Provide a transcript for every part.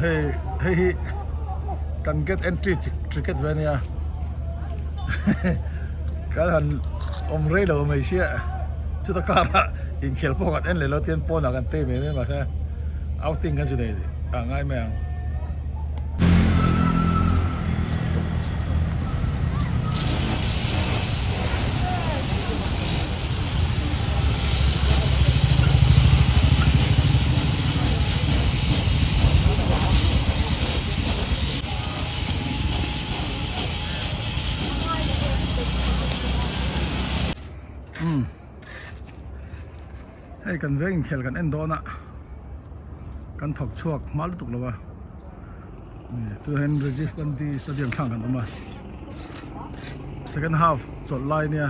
hey can get entry ticket venia kan rey lo mai sia chu ta kara in khel po kan en le lo tien po na kan te me ma kha outing kan chu nei ngai mangให้กันเวงเขลกันเอ็นโดนะกันถกชวกมาลุตุกแล้ววะตัวเห็นรีจิฟกันที่สเตเดียมช่างกันตัวมา second half จดไล่เนี่ย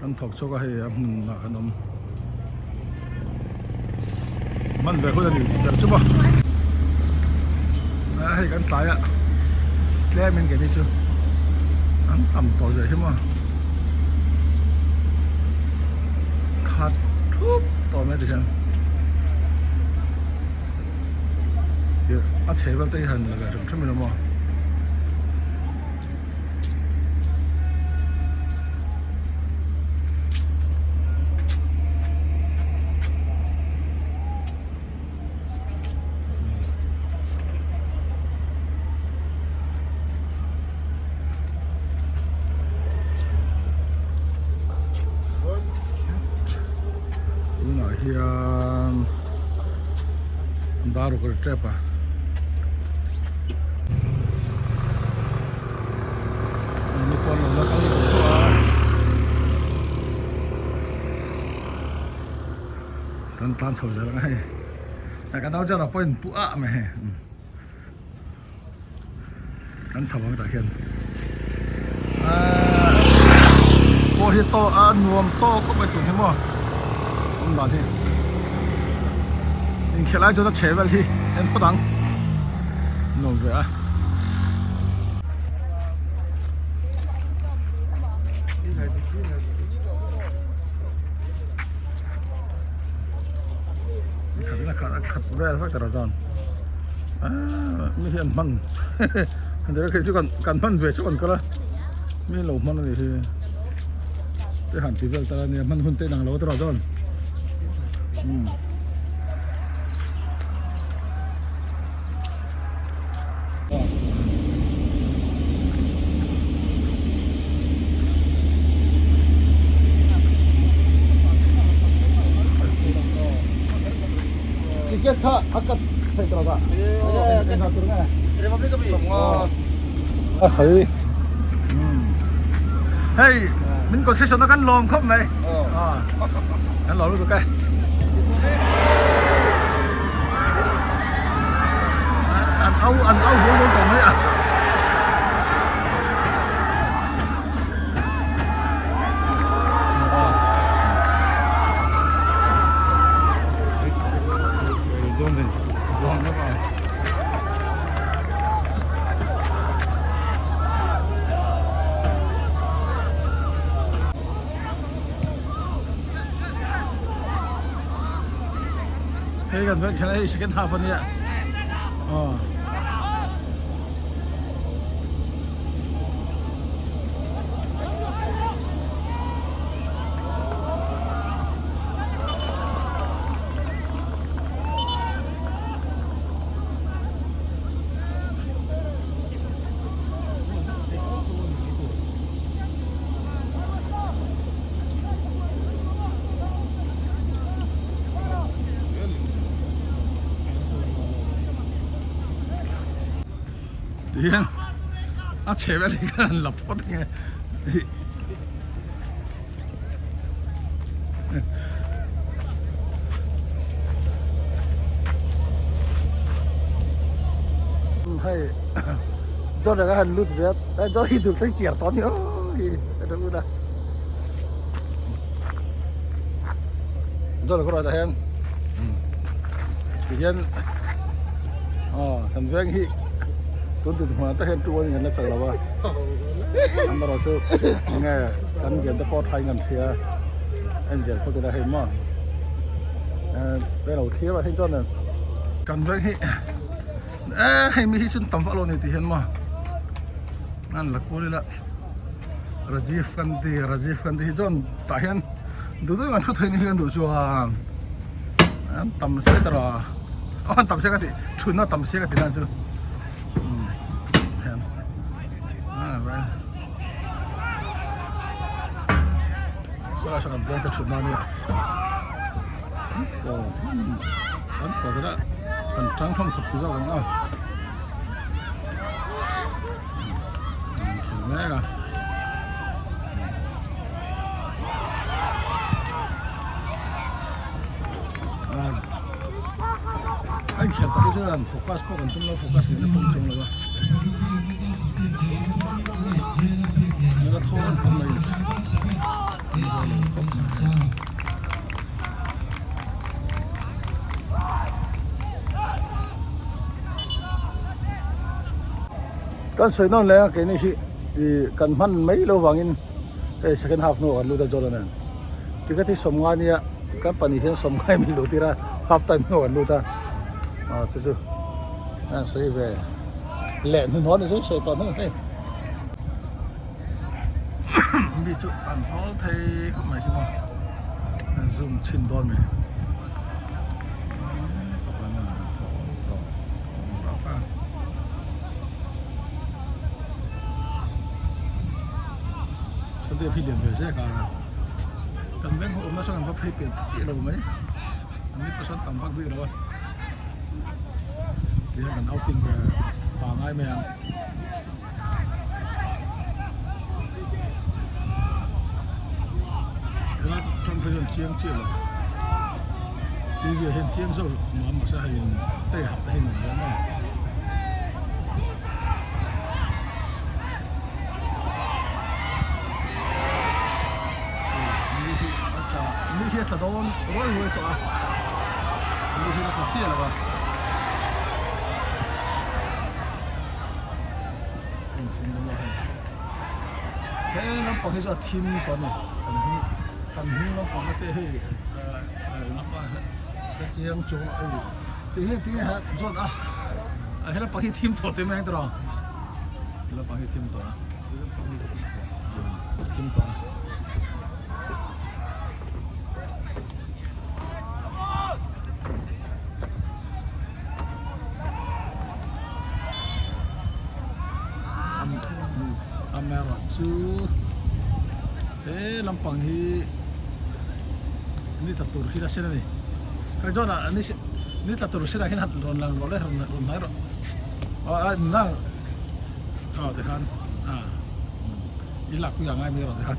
กันถกชวกก็ให้มากันตัวมันแบบคนนี้แต่ชุบะนะให้กันสายอะแกล้มันแค่นี้ชัวอันต่ำต่อใจใช่ไหมขาดทุบต่อไม่ได้ฉันเดี๋ยวอาเชฟว่าได้หันแล้วกันใช่ไหมล่ะมั้งyang baru kerja apa? Ini pun orang kali tua. Tan chau jalan ai. Nak kan tahu jalan poin puak meh. Kan chau bang tak kian. Oh hito nuam to kok betul ni mo. Bà thì mình khi lại cho nó chế vào thì em có đắng nổi về à khát là khát về phải từ rồi mới hiện măng thế cái chứ còn măng về chứ còn cái là mới lẩu măng này thì cái hẳn chỉ về ta này măng hơn tây đằng lẩu từ rồi tiket kah akan saya terasa. Republik kami. Semua. Hey. Hey, mình có session nó gắn lồng không này? Gắn lồng luôn được cái. Anh áo vô luôn còn mấy à? Hey, kan ven kan ai second half ni. Iya, cewek ni kan lepot ni. Hai, cho được cái hình lút Việt, cho hidup tới kiệt tón nhớ, ada udah. Cho được cái rồi ta hen. Kemudian, kan veng hi. Tuân từ hòa tới hiện trụ anh là chắc là ba anh bảo số nghe anh kiểm ta có thay ngân phía anh dẹp có thể là hình mà đây là thiếu là hình cho nên กันไว้ให้มีที่สุดต่ำฟ้าโลนี่ที่เห็นมั้ยนั่นละกูเลยละราจีฟกันที่จนตายกันดูด้วยกันชุดไทยนี่กันดูชัวร์อันต่ำเสียตลอดอันต่ำเสียกันที่ชุดน่าต่ำเสียกันที่นั่นชัวร์เห็นไปสกันเรื่องแต่ชุดนั้นเนี่ยก็อันก็ได้กันจังทำขับที่เจ้ากันเห็นไหมกันไอ้เขียนตะกี้เรื่องโฟกัสพวกกันจงเราโฟกัสในปุ่มจงเลยวะนี่เราโทษทำไมกันสวยนั่นเลยกันนี่กันมันไม่รู้ว่างินsecond half นู้นรู้แต่จอร์แดนที่ก็ที่สมงานเนี่ยกันปนิเห็นสมงานไม่รู้ที่ละ half time นู้นรู้แต่จู่ๆนั่นสวยเว้ยแหลมหัวนี่สวยตอนนั้นเฮ้ยมีจุดอันท้อไทยก็หมายถึงว่าzoom ชินดอนไหมสเดียพี่เลี้ยงเยอะใช่กันแบงค์ผมน่าชอบกันพับให้เปลี่ยนจีเราไหมอันนี้ก็ชอบต่ำพักวิ่งแล้วที่ให้กันเอาติ้งกับป่าไม้แมงแล้วทำให้เชียงเชี่ยวเลยที่จะเห็นเชียงสู้มันจะให้เตะหับให้หนุ่มแล้วมั้งนี่เฮียจะโดนร้อยหัวตัวนี่เฮียจะเชี่ยวเลยเป็นสิ่งที่เราเฮ้ยน้องปองที่จะทีมก่อนเนี่ยกันหูน้องปองก็เตะให้น้องปองเจียงโจ้ที่ฮะโจ้ให้เราปองที่ทีมตัวเต็มแรงตัวเราปองที่ทีมตัวทีมตัวแม่ว่าซูลำปังฮีนี่ตัดตัวที่เราเสียนี่ใครจอดนี่ตัดตัวเสียได้แค่หัดรอนหลังรอนเลยรอนไหนหรอนั่งเดี๋ยวกันอีหลักกูอย่างไรไม่หรอกเดี๋ยวกัน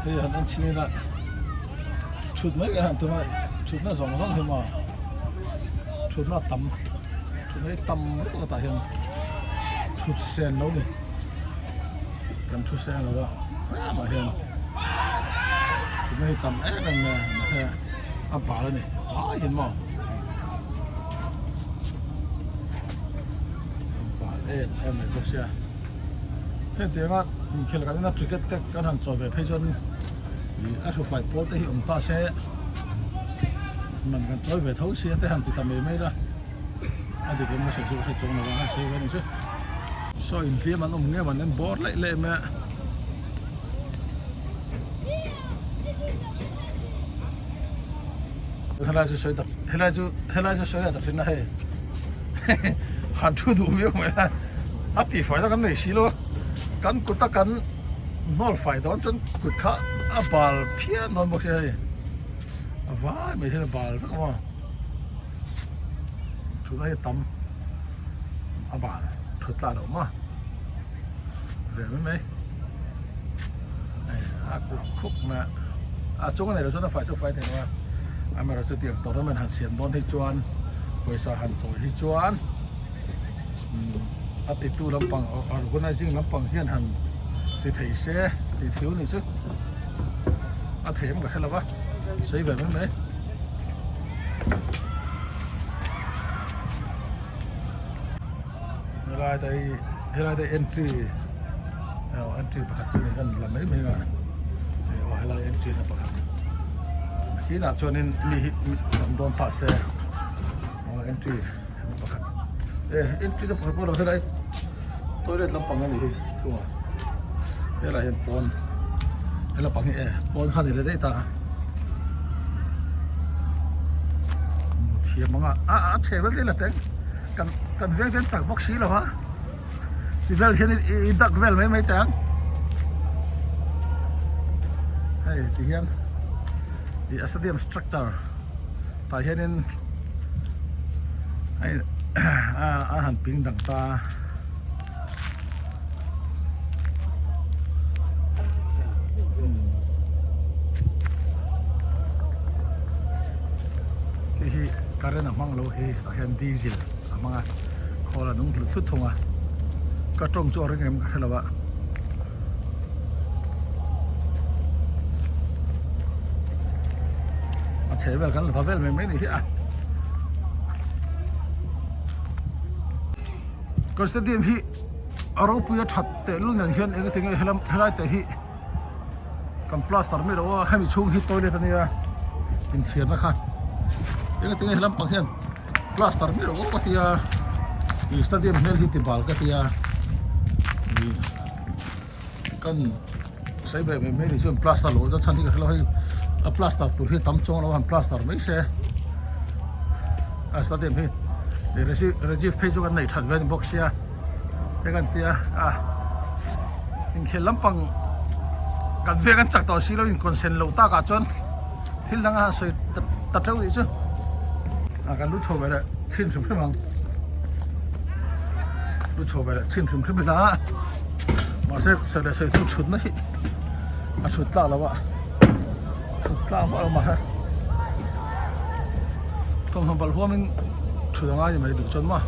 เฮ้ยนั่นชิ้นนี้ละชุดไม่กันตัวมาชุดน่าสองเห็นมั้ยชุดน่าต่ำชุดไม่ต่ำตัวตาเห็นชุดเส้นแล้วนี่กันชุดเส้นแล้วก็มาเห็นชุดไม่ต่ำนั่นไงมาแค่ป่าแล้วนี่เห็นมั้ยป่าไม่พวกเสียเฮ้ยเดี๋ยวว่าเขียนกันนะทริกเก็ตกันหันจอไปให้จนไฟโพลที่ตาเสียมันกันจอยไปเท่าเสียแต่หันติดตามไม่ได้อันนี้ก็ไม่ใช่สุดที่จงนะว่าเสียกันใช่ซอยอินเดียมันเงี้ยมันนั่นบอร์ดเละๆแม่เฮลัยจะสวยแต่สินะเฮ้หันชุดดูวิวไหมล่ะปีไฟแล้วกันไหนสิลูกกันกุตกันนอลไฟตอนจนกุดข้าบาลเพี้ยนนอนบอกใช่ว้าไม่ใช่บาลก็ว่าชุดอะไรตั้มบาลชุดตาดอกมาเดี๋ยวไหมกุดคุกมาช่วงไหนเราชอบไฟช่วงไฟแต่ว่าเราจะเตรียมตัวแล้วมันหันเสียงบอลให้จวนบริษัทหันโจให้จวน ติดตู้ลำปังคนไอ้ซิ่งลำปังเฮียนหันติดไถเซ่ติดผิวนี่ซึเถียมกันให้เราวะใส่แบบนั้นไหมเวลาได้ entry entry ประคัตนี่กันละไม่กันว่าเวลา entry นะประคัตขี้หน้าชวนนี่มีโดนตัดเซ่entry ประคัตentry นะประคัตพอเราเท่าไรตัวเล็กลำปังกันนี่ทั่วเวลาเห็นปนเวลาปังนี่ปนขันนี่เลยได้ตาเทียมมั้งเชฟเลยละเต็งกันเวียงเต็งจากบ็อกซี่หรอวะที่เวลเช่นนี้ดักเวลไม่เต็งเฮ้ยที่เห็นที่สเตเดียมสตรัคเจอร์แต่เห็นนี่ไอ้อาหารปิ้งดังตาที่การเล่นมั่งเราเห็นดีซิลมั่งขอละนุ่งหลุดสุดทงก็ตรงจ่อเรื่องเงินกันแล้ววะเฉยแบบกันหรือพาเวลไม่ดีที่ก็สเตเดียมที่เราพูดชัดแต่ลุ่นอย่างเช่นเองก็ถึงให้เราแต่ที่กันพลาสติกไม่รู้ว่าให้มีช่วงที่ตัวเล็กนี่เป็นเชียร์นะครับยังก็ถึงให้ลำปังเห็นพลาสติกไม่รู้ว่าที่สตาเดียมเฮลที่ติบาลก็ที่กันใช้แบบไม่ได้ช่วยพลาสติกโหลดชั้นที่เราให้พลาสติกตัวที่ตั้มจงเราทำพลาสติกไม่ใช่สตาเดียมที่regiv phase kan nei that ven box ya ekan tia in khel lampang kan ve kan chak to silo in consent lo ta ka chon thil danga soi ta thau ni chu kan lu chho bela chin thum thum mang lu chho bela chin thum thum na ma se le soi thu chut na hi chut ta la wa chut ta ma tom ham bal huaminชุดงานยังไม่ดูจนมา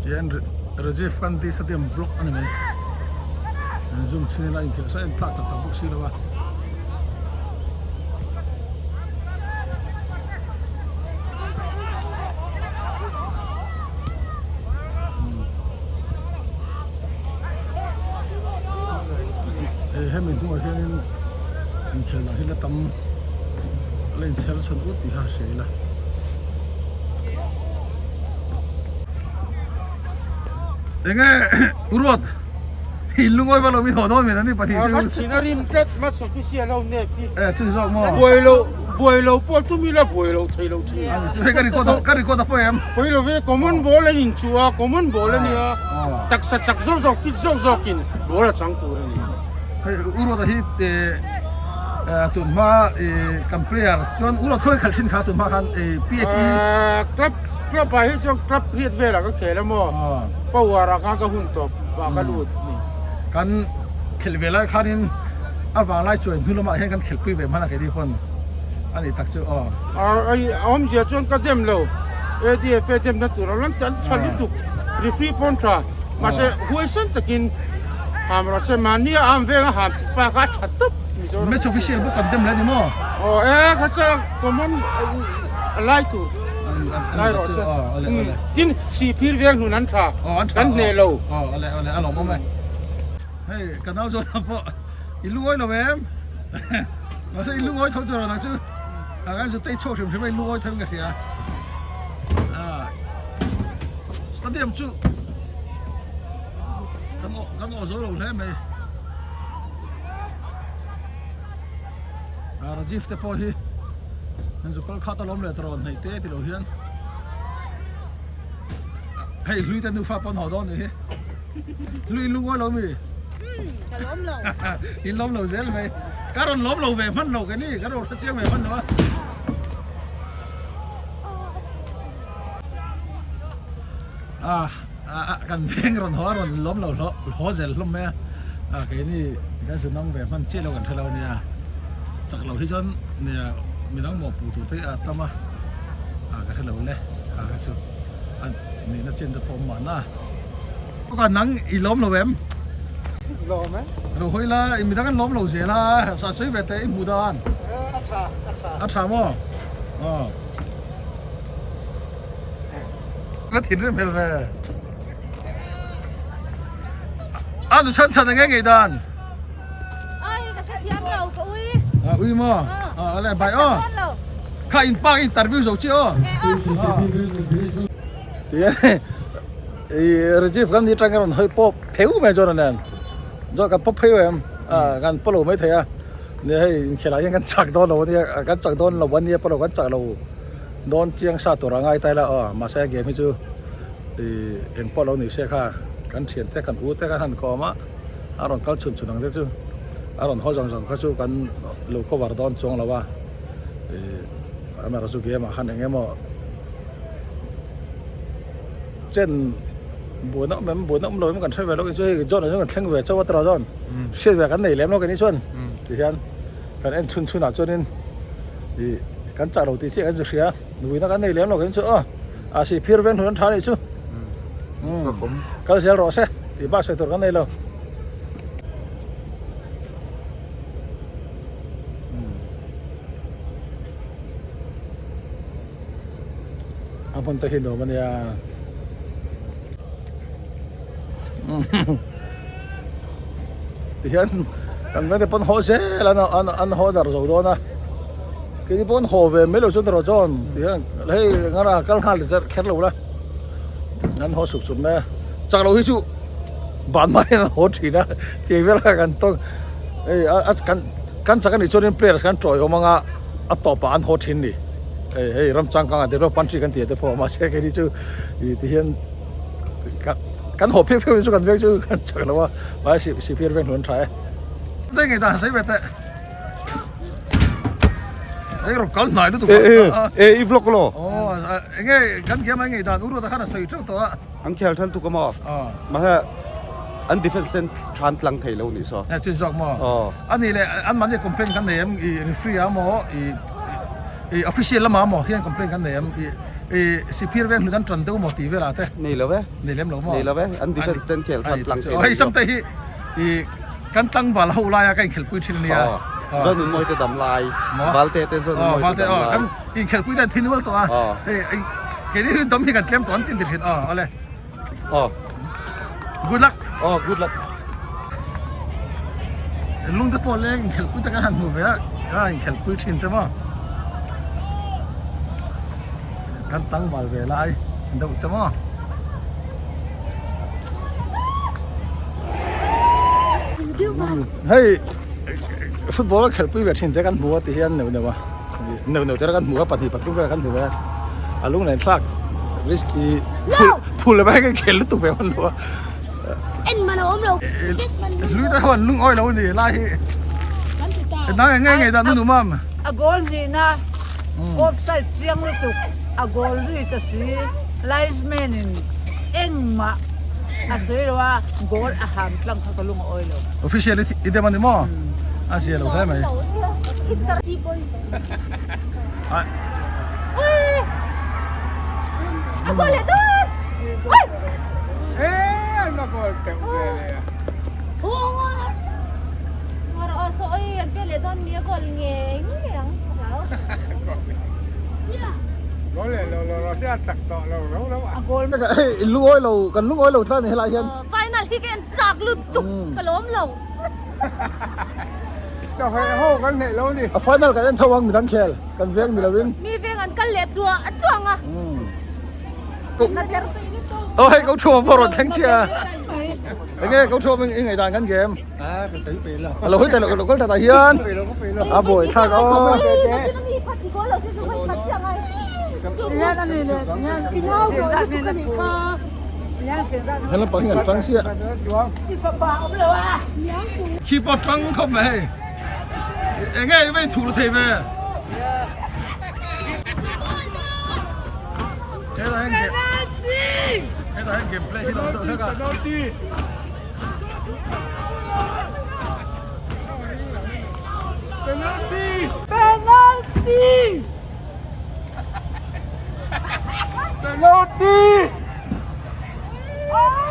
เจนรีจิฟกันที่สเตียมบล็อกอันนี้ไหมซูมชิ้นอะไรอีกแล้วใช่ตัดบุกซีแล้ววะให้มันดูว่าแค่นี้มีเขียนอะไรที่เราทำเล่นเชลชนอุติฮาเสียละเองอุรวดหินลุงอ้อยว่าเรามีถอดน้อยเหมือนนี่ปฏิเสธกันชินาริมเต็ดมาสอฟิเชียลเราเนี่ยพี่ชื่อสองมั้งบวยเราปอตุ้มีละบวยเราเทเราเที่ยกันอีกคนต่อไปเอ็มบวยเราเว้ยคอมมอนบอลเลยนินชัวคอมมอนบอลเลยเนี่ยตักสักซอกฟิตซอกกินบอลละจังตัวเลยนี่เฮ้ยอุรวดที่ตุนมาคัมเพลียร์ส่วนอุรค่อยขัดสินค้าตุนมาคันPSE ครับไปให้จงครับเรียดเวลาก็เขแล้วมั้งเพราะว่าราคาก็หุ่นตบว่าก็ดูนี่กันเขลเวลาคันนี้วางไล่จวนพื้นละมาให้กันเขลปีเวมันอะไรที่คนอันนี้ตักเจอไอ้ผมเสียจนก็เต็มแล้วADFเต็มนั่นตัวเราลังจันชันลุตุกรีฟรีปอนทรามาเช่หัวเส้นตะกินหามเราเช่มานี่หามเวงหามปากกัดชัดตุ๊บไม่สุฟิเชียลบุกกันเต็มเลยนี่มั้งเขาจะก็มันไล่ตัวไล่รถกินสีพิรเวียงหนุนันทรากันเนโลอะไรอร่อยมั้งไหมเฮ้ยกันเอาจนพออีลูกอ้อยเราแม่มาใช่อีลูกอ้อยเท่าจระนั้นชื่อกันสุดท้ายโชว์ถึงใช่ไหมลูกอ้อยเท่ากันเสียสตาเดียมชื่อกันเอาโซ่ลงได้ไหมرجيف تبوهي نزو كل خاطر لهم لترون هيتي تلوهيان هاي لوي تنو فابون هودون هي لوي لوي لومي لوم لو إن لوم لو زل مي كارون لوم لو về من lầu cái này كارون nó chiếc về من đóกันเพ่งรอนหัวรอนล้มเราหัวเสร็จล้มไหมcái này cái sự nóng vềมันเชี่ยเรากันเท่าเราเนี่ยจากเราที่จนเนี่ยมีน้องหมอปู่ถูกที่ตั้มก็เท่าเราเลยก็ชุด อันนี้น่าจินจะพอมันนะก็นังอีล้มเราเว้ม Lò mấy? เราคุยละอีมีทั้งกันล้มเราเสียละสัตว์ซื้อไปแต่อีหมูดาน Át trà. อาชามออ๋อก็ถิ่นเรื่องเป็นเลยอ่ะดูฉันยังไงไงดาน Ai ka sa tiang lo ka ui. อุ้ยมออะไรไปอ๋อ Kan lo. ข้าอินปากอินเตอร์วิวสุดชิโอ ที่รจีฟกันที่จังกันเฮ้ยป๊อปเพลวไม่จอนั่นจอกันป๊อปเพลวเอ็มกันปลุกไม่เทียเนี่ยให้เขลายังกันจักโดนเราเนี่ยกันจักโดนเราวันนี้ปลุกกันจักเราโดนเจียงซาตัวร่างไอ้ตายละมาเสียเกมให้จูเอ็งปลุกนี่เสียค่ะกันเชียนแต่กันอู้แต่กันหันกอมาอารมณ์เขาชุนชุนนั่งเด้จูอารมณ์เขาจังเขาจูกันลูกเขาวาร์ดอนจงแล้วว่าอเมริกาจูเกมหันเองมั้งเช่นบัวน้ำมันบัวน้ำลอยมันกันใช้เวลาก็ช่วยจอดอะไรกันเช่นเวลาเจ้าวัตรจอนเชื่อเวลากันไหนเลี้ยงเรากันนี่ชวนที่ฉันกันเอ็นชุนหนาจนนี่กันจ่าเราตีเสียกันจะเสียดูนักกันไหนเลี้ยงเรากันชัวอาชีพพิรเวนหุ่นท้านี่ชัวก็เสียรอเสียที่บ้านเสียตัวกันไหนเราอันพันตะหินโดมันเนี่ยที่ฉันกันไม่ได้ปนหัวเสียแล้วนะอันหัวดาร์จอดนะคือที่ปนหัวเวไม่รู้จุดดาร์จอนที่ฉันเฮ้ยงั้นกันข้าเลยจะแค่รู้ละงั้นหัวสุดๆแม่จากเราที่ชูบ้านไม้นะหัวทีนะที่เวลากันต้องกันจากกันที่ชนเพลย์กันจ่อยเขามังอ่ะต่อไปอันหัวทีนี่เฮ้ยรำจังกันเดี๋ยวเราปั้นชีกันเดี๋ยวพอมาเช็คกันที่ชูที่ฉันกันหัวเพี้ยวๆจู่กันเพี้ยวจู่กันจักแล้วว่าว่าสิเพี้ยวเป็นหุ่นไทยได้ไงตาใส่แบบไอ้เรากันไหนดูตัวอีฟล็อกโล โอ้ไงกันเกี่ยมไงตาอุรุตะขันใส่ชุดตัวอังเคลท่านตุกมอมาฮะอันดิเฟนเซนทรานหลังไทยแล้วนี่ซอจุดจอกมออันนี้เลยอันมันจะคอมเพลนกันเนี่ยรีฟรีอะมอออฟฟิเชียลละมาหมอที่คอมเพลนกันเนี่ยสิพีร์เวนหุ่นจันทร์ตัวหมดตีเวลาเต้นี่แล้วเว้นี่เล่มหลงหมอนี่แล้วเว้อันดิเฟนเซนเคลท่านหลังไทยโอ้ยสมัยที่กันตั้งบาลฮูลายกันเขลปุยทินเนี่ยจนมวยแต่ดำลายวัลเตเตจนมวยแต่ดำลายกันอีเขลปุยแต่ทินวัลตัวเฮ้ยแค่นี้ดมที่กันเตรียมตัวตินติดอะไรgood luck good luck ลุงตะโพนเล่นเขลปุยตะกันหันมือเว้ยเขลปุยทินใช่ไหมกันตั้งบาลเวลาเดี๋ยวใช่ไหมเฮ้ยฟุตบอลเขลปุยแบบทินแต่กันหัวที่ยันเหนียววะเหนียวแต่กันหัวปฏิบัติทุกกันหัวอาลุงไหนซักริสกี้พูดเลยไปกันเขลตุกแบบมันหัวเอ็นมันอมเรารู้แต่ว่าลุงอ้อยเราเนี่ยไล่นั่งไงตานุ่มมั่มอากอลนี่นะออฟไซด์เสียงรู้ตุกอากอลนี่จะสีไลส์แมนเอ็งมาอาศัยว่ากอลอาหารกลางข้าวลุงอ้อยเรา officially อีเดมันนี่มั้งอาเซียเราได้ไหมอากอลเลยตุ๊ดมาโกลเต็มเลยโอ้มารอสอยอันเป็นเลยตอนนี้กอลเงี้ยแล้วก็เลยเราเสียสักต่อเราอากอลไม่กันลุงอ้อยเรากันลุงอ้อยเราท่านนี่ไรเช่นfinal ที่กันจากลุตุกกระล้มเราเจ้าให้โหกันเนี่ยแล้วนี่final กันทวังมีทั้งแคลกันเวียงนี่เราเวียงมีเวียงกันกันเลี้ยจัวจัวงอ่ะโอ้ยเขาชมพอรถแข่งเชียร์ยังไงเขาชมยังไงต่างกันเกมก็ซื้อไปแล้วเราคุยแต่เราก็แต่เฮียนบ่อยข้าก็เนี่ยนั่นนี่เลยเนี่ยเสียงดังนี่นะเนี่ยเสียงดังเห็นแล้วปะเห็นจังเสียที่ฟ้าบ้าเอาไปเลยว่ะขี้ปอจังเข้าไปยังไงไม่ถูกทีไปเฮ้ยเห็นเกมเพลย์ที่เราดูแล้วก็เป็นนักตี penalty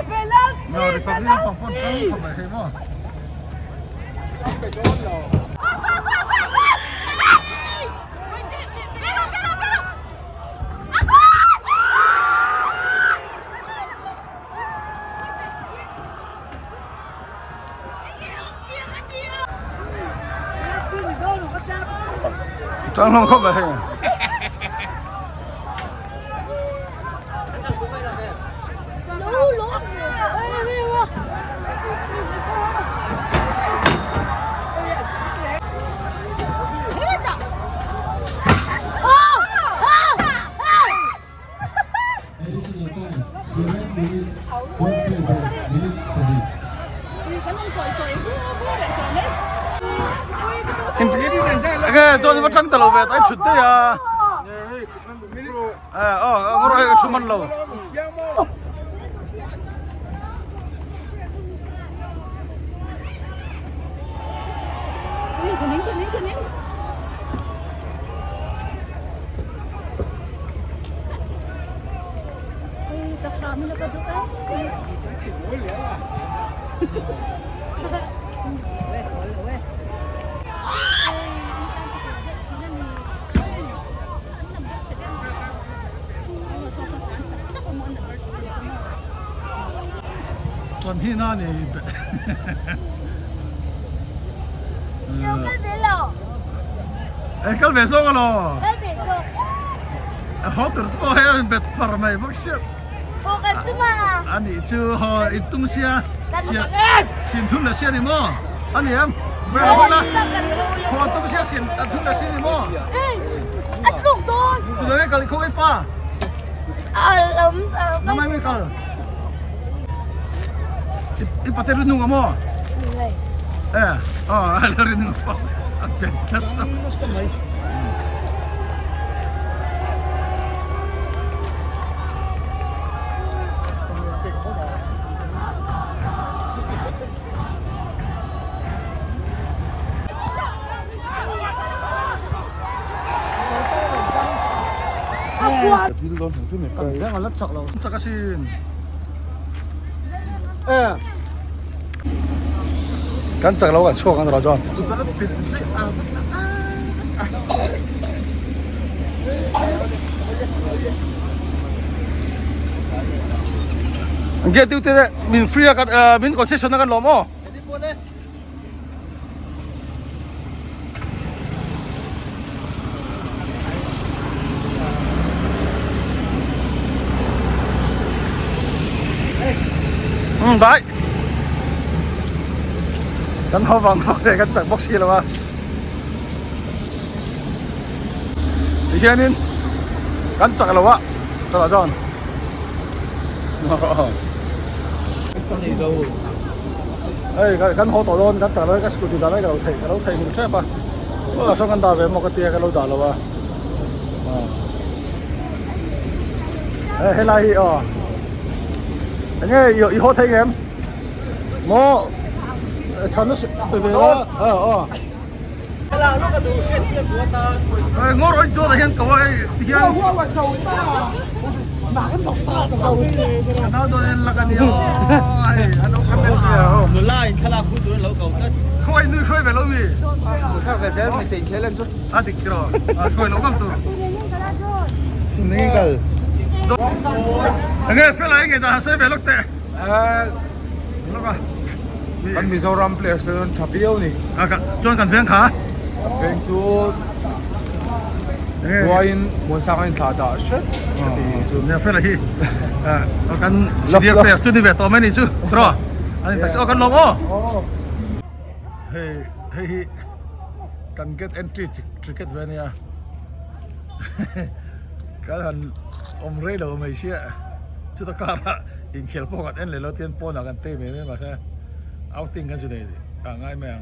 penalty no Republic pang pon pang mai he mo Trang long không phải lú lú cái tôi vẫn trăng tàu về tới chút đấy à ngồi đây chút mặn lâu chuẩn hi na này cái về số cái lo họ tự có hay bet phar mày vắc shit anh ấy chưa họ ít tung xe xin thun là xe đi mò anh em về là họ tung xe xin thun là xe đi mò tụi nó cái không ai pa năm nay mới cái ipatay rin nung mo. Ala rin nung pa. Ang pentas na. Ang alat sak lang. Sa kasin. Kan chắc lâu cả chua kan rồi John. Get tiêu thế mình free kan mình concession kan lo mo. Đấy Kan ho vang để kan chak box hi lawa hianin kan chak lawa tara John ei kan ho to don kan chak lawa ka scooty da lai ka lo thei hin trap a so la so kan da ve mo ka tia ka lo da lawa helai hi anh ơi i ho thei em mo chắn nó về đó là nó cái đồ xịt kia của ta ngó rồi cho là hiện cầu ấy hiện hoa và sầu ta mà cái tóc ta sầu nó cho nên là cái điều nó cái bên nào nó lại chả là khu tụi nó cầu tất khơi nuôi khơi về lâu mi khác về sẽ mình chỉnh khé lên chút thích rồi khơi lâu lắm rồi này cái anh ơi phải lại người ta sẽ về lúc tệ nó coi kan Mizoram players tu Thapiau ni. John kan veng kha. Veng chu. Wain monsa kan tha da shit. Kati chu ne fe la hi. Kan senior players tu ni ve to mani chu. Tro. Ani ta kan long o. Hey kan get entry cricket ve ni ya. Kan omre lo mai sia. Chu ta kara in khel po kan en le lo tien po na kan te me ma kha outing kan chu dei ngay mèo